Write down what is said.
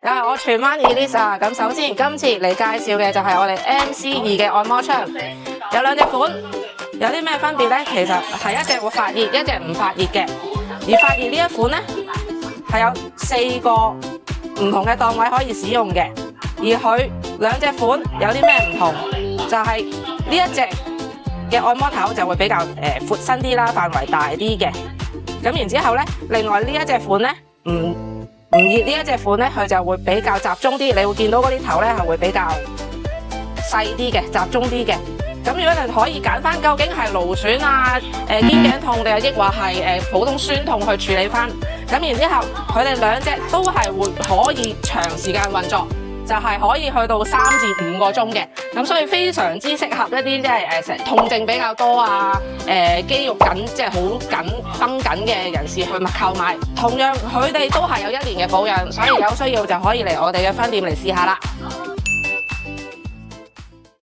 又係我荃灣 Elisa。咁首先今次嚟介紹嘅就係我哋 MC2嘅按摩槍，有兩隻款，有啲咩分別呢？其實係一隻會發熱，一隻唔發熱嘅。而發熱呢一款呢，係有4個唔同嘅檔位可以使用嘅。而佢兩隻款有啲咩唔同？就係呢一隻嘅按摩頭就會比較闊身啲啦，範圍大啲嘅。咁然之後呢，另外呢一隻款呢，唔熱呢一隻款呢，佢就會比較集中啲，你會見到嗰啲頭呢係會比較細啲嘅，集中啲嘅。咁如果你可以揀翻，究竟係勞損啊、肩頸痛定係抑或係普通酸痛去處理翻？咁然之後，佢哋兩隻都係會可以長時間運作，就係可以去到3至5個鐘嘅。咁所以非常之適合一啲即係痛症比較多啊、肌肉緊即係好緊繃緊嘅人士去購買。同樣佢哋都係有1年嘅保養，所以有需要就可以嚟我哋嘅分店嚟試下啦。